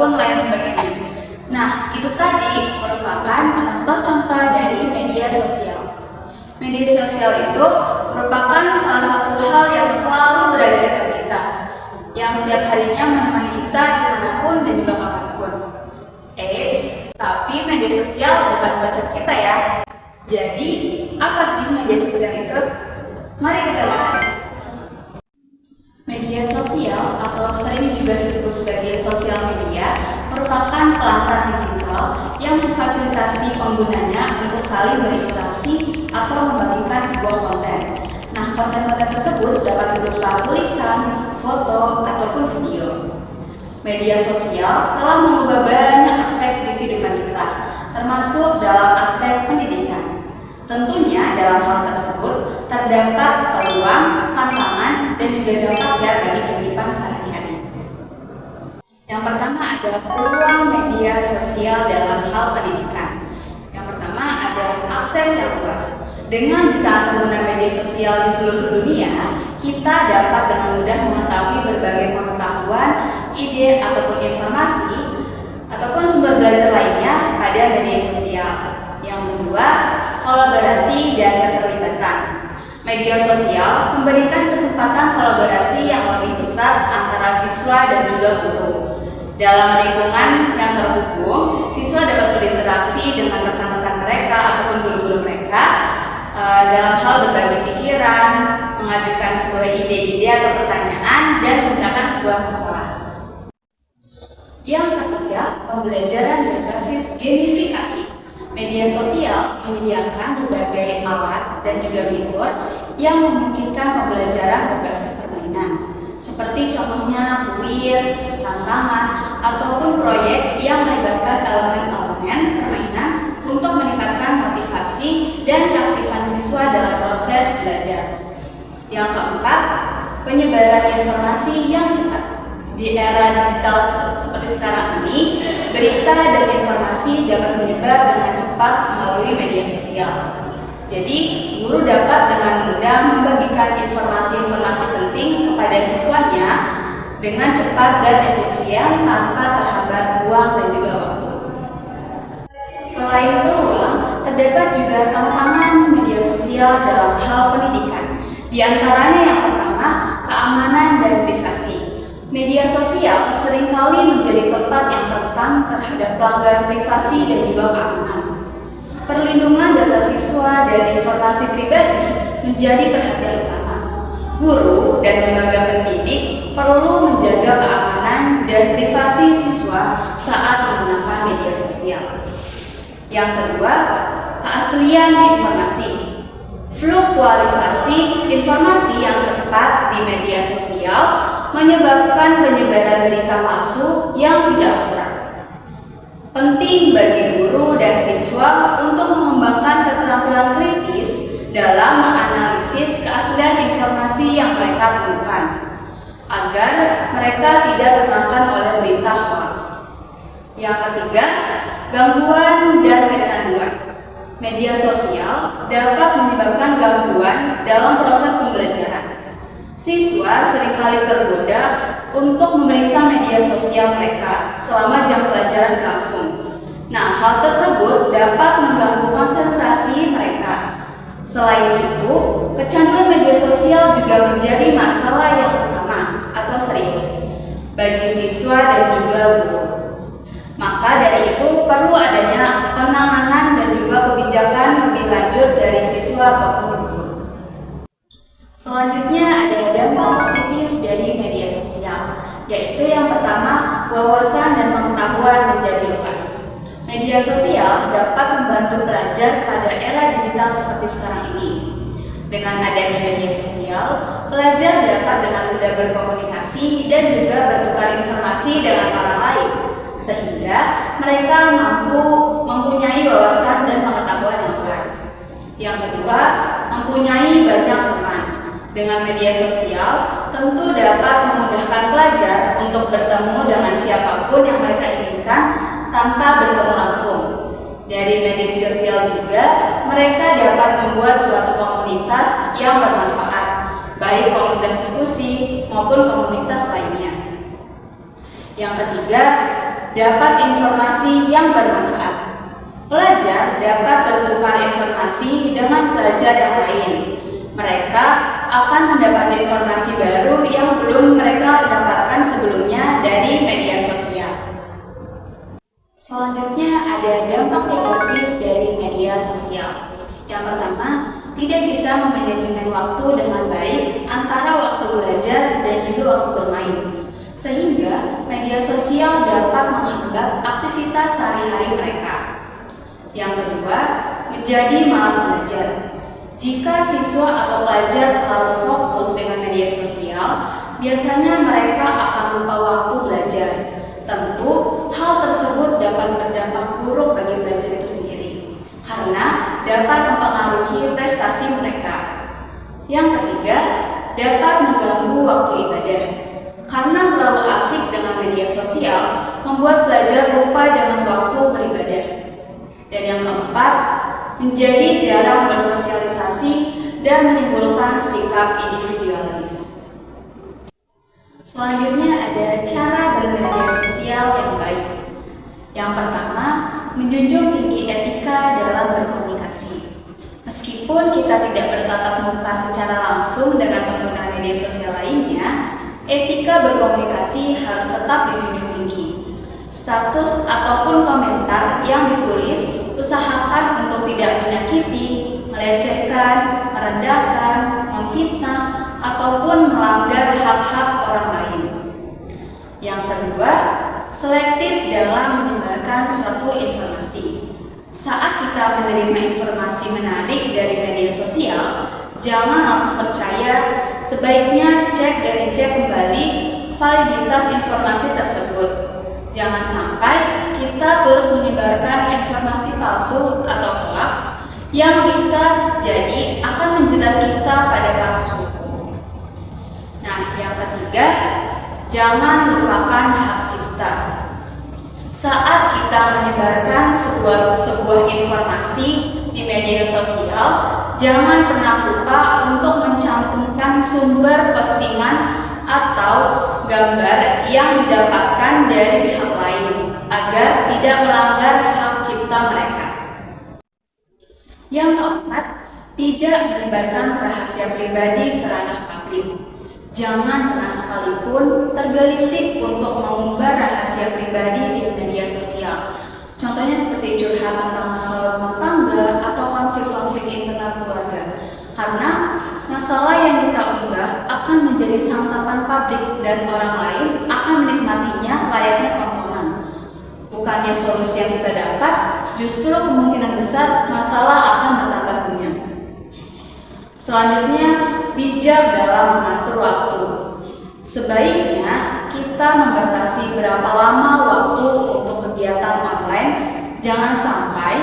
ataupun lain sebagainya. Nah, itu tadi merupakan contoh-contoh dari media sosial. Media sosial itu merupakan salah satu hal yang selalu berada dekat kita, yang setiap harinya menemani kita dimanapun dan juga kapanpun. Tapi media sosial bukan pacar kita ya. Jadi, apa sih media sosial itu? Mari kita bahas. Media sosial atau sering juga disebut sebagai sosial media merupakan pelantara digital yang memfasilitasi penggunanya untuk saling berinteraksi atau membagikan sebuah konten. Nah, konten-konten tersebut dapat berupa tulisan, foto, ataupun video. Media sosial telah mengubah banyak aspek di kehidupan kita, termasuk dalam aspek pendidikan. Tentunya dalam hal tersebut terdapat peluang, tantangan, dan juga dampaknya bagi kehidupan sehari-hari. Yang pertama ada peluang media sosial dalam hal pendidikan. Yang pertama ada akses yang luas. Dengan jutaan pengguna media sosial di seluruh dunia, kita dapat dengan mudah mengetahui berbagai pengetahuan, ide ataupun informasi ataupun sumber belajar lainnya pada media sosial. Yang kedua, kolaborasi dan keterlibatan. Media sosial memberikan kesempatan kolaborasi yang lebih besar antara siswa dan juga guru. Dalam lingkungan yang terhubung, siswa dapat berinteraksi dengan rekan-rekan mereka ataupun guru-guru mereka dalam hal berbagi pikiran, mengajukan sebuah ide-ide atau pertanyaan, dan memecahkan sebuah masalah. Yang ketiga, pembelajaran berbasis gamifikasi. Media sosial menyediakan berbagai alat dan juga fitur yang memungkinkan pembelajaran berbasis permainan, seperti contohnya kuis, tantangan, ataupun proyek yang melibatkan elemen-elemen permainan untuk meningkatkan motivasi dan keaktifan siswa dalam proses belajar. Yang keempat, penyebaran informasi yang cepat. Di era digital seperti sekarang ini, berita dan informasi dapat menyebar dengan cepat melalui media sosial. Jadi, guru dapat dengan mudah membagikan informasi-informasi penting kepada siswanya dengan cepat dan efisien tanpa terhambat ruang dan juga waktu. Selain peluang, terdapat juga tantangan media sosial dalam hal pendidikan. Di antaranya yang pertama, keamanan dan privasi. Media sosial seringkali menjadi tempat yang rentan terhadap pelanggaran privasi dan juga keamanan. Perlindungan data siswa dan informasi pribadi menjadi perhatian utama. Guru dan lembaga pendidik perlu menjaga keamanan dan privasi siswa saat menggunakan media sosial. Yang kedua, keaslian informasi. Fluktualisasi informasi yang cepat di media sosial menyebabkan penyebaran berita palsu yang tidak akurat. Penting bagi guru dan siswa untuk mengembangkan keterampilan kritis dalam menganalisis keaslian informasi yang mereka temukan, agar mereka tidak termakan oleh berita hoax. Yang ketiga, gangguan dan kecanduan. Media sosial dapat menyebabkan gangguan dalam proses pembelajaran. Siswa seringkali tergoda untuk memeriksa media sosial mereka selama jam pelajaran berlangsung. Nah, hal tersebut dapat mengganggu konsentrasi mereka. Selain itu, kecanduan media sosial juga menjadi masalah yang utama atau serius bagi siswa dan juga guru. Maka dari itu perlu adanya penanganan dan juga kebijakan lebih lanjut dari siswa ataupun guru. Selanjutnya ada dampak positif dari media sosial, yaitu yang pertama, wawasan dan pengetahuan menjadi luas. Media sosial dapat membantu pelajar pada era digital seperti sekarang ini. Dengan adanya media sosial, pelajar dapat dengan mudah berkomunikasi dan juga bertukar informasi dengan orang lain, sehingga mereka mempunyai wawasan dan pengetahuan yang luas. Yang kedua, mempunyai banyak teman. Dengan media sosial, tentu dapat memudahkan pelajar untuk bertemu dengan siapapun yang mereka inginkan tanpa bertemu langsung. Dari media sosial juga, mereka dapat membuat suatu komunitas yang bermanfaat, baik komunitas diskusi maupun komunitas lainnya. Yang ketiga, dapat informasi yang bermanfaat. Pelajar dapat bertukar informasi dengan pelajar yang lain. Mereka akan mendapat informasi baru yang belum mereka dapatkan sebelumnya dari media sosial. Selanjutnya ada dampak negatif dari media sosial. Yang pertama, tidak bisa memanajemen waktu dengan baik antara waktu belajar dan juga waktu bermain, sehingga media sosial dapat menghambat aktivitas sehari-hari mereka. Yang kedua, menjadi malas belajar. Jika siswa atau pelajar terlalu fokus dengan media sosial, biasanya mereka akan lupa waktu belajar. Tentu, hal tersebut dapat berdampak buruk bagi pelajar itu sendiri, karena dapat mempengaruhi prestasi mereka. Yang ketiga, dapat mengganggu waktu ibadah. Karena terlalu asik dengan media sosial, membuat pelajar lupa dengan waktu beribadah. Dan yang keempat, menjadi jarang bersosialisasi dan menimbulkan sikap individualis. Selanjutnya ada cara bermedia sosial yang baik. Yang pertama, menjunjung tinggi etika dalam berkomunikasi. Meskipun kita tidak bertatap muka secara langsung dengan pengguna media sosial lainnya, etika berkomunikasi harus tetap dijunjung tinggi. Status ataupun komentar yang ditulis usahakan untuk tidak menyakiti, melecehkan, merendahkan, memfitnah, ataupun melanggar hak-hak orang lain. Yang kedua, selektif dalam menyebarkan suatu informasi. Saat kita menerima informasi menarik dari media sosial, jangan langsung percaya, sebaiknya cek dan dicek kembali validitas informasi tersebut. Jangan sampai kita turut menyebarkan informasi palsu atau hoax yang bisa jadi akan menjerat kita pada kasus hukum. Nah, yang ketiga, jangan lupakan hak cipta. Saat kita menyebarkan sebuah informasi di media sosial, jangan pernah lupa untuk mencantumkan sumber postingan atau gambar yang didapatkan dari pihak lain agar tidak melanggar hak cipta mereka. Yang keempat, tidak menyebarkan rahasia pribadi ke ranah publik. Jangan pernah sekalipun tergelitik untuk mengumbar rahasia pribadi di media sosial. Contohnya seperti curhat tentang masalah rumah tangga atau konflik-konflik internal keluarga. Karena masalah yang kita unggah akan menjadi santapan publik dan orang lain akan menikmatinya layaknya tontonan. Bukannya solusi yang kita dapat, justru kemungkinan besar masalah akan bertambah banyak. Selanjutnya, bijak dalam mengatur waktu. Sebaiknya kita membatasi berapa lama waktu untuk kegiatan online. Jangan sampai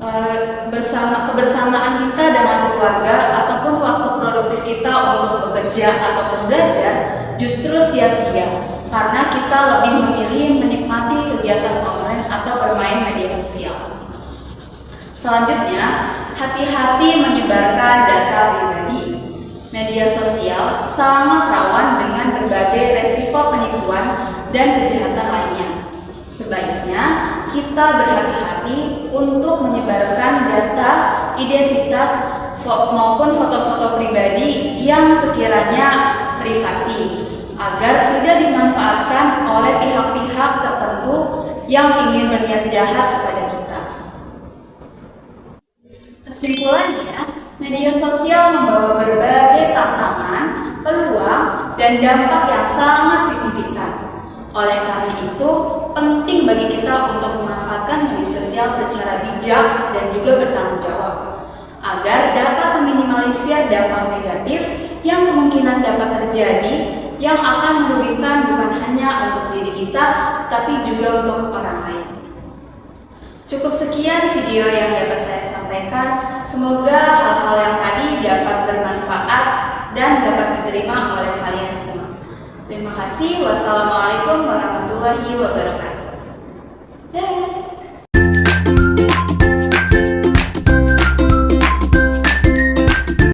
kebersamaan kita dengan keluarga ataupun waktu produktif kita untuk bekerja ataupun belajar justru sia-sia karena kita lebih memilih menikmati kegiatan online atau bermain media sosial. Selanjutnya, hati-hati menyebarkan data pribadi. Media sosial sangat rawan dengan berbagai resiko penipuan dan kejahatan lainnya. Sebaiknya kita berhati-hati untuk menyebarkan data identitas maupun foto-foto pribadi yang sekiranya privasi agar tidak dimanfaatkan oleh pihak-pihak tertentu yang ingin berniat jahat kepada kita. Kesimpulannya, media sosial membawa berbagai tantangan, peluang, dan dampak yang sangat signifikan. Oleh karena itu, penting bagi kita untuk memanfaatkan media sosial secara bijak dan juga bertanggung jawab, agar dapat meminimalisir dampak negatif yang kemungkinan dapat terjadi yang akan merugikan bukan hanya untuk diri kita, tapi juga untuk orang lain. Cukup sekian video yang dapat saya sampaikan. Semoga hal-hal yang tadi dapat bermanfaat dan dapat diterima oleh kalian semua. Terima kasih. Wassalamualaikum warahmatullahi wabarakatuh.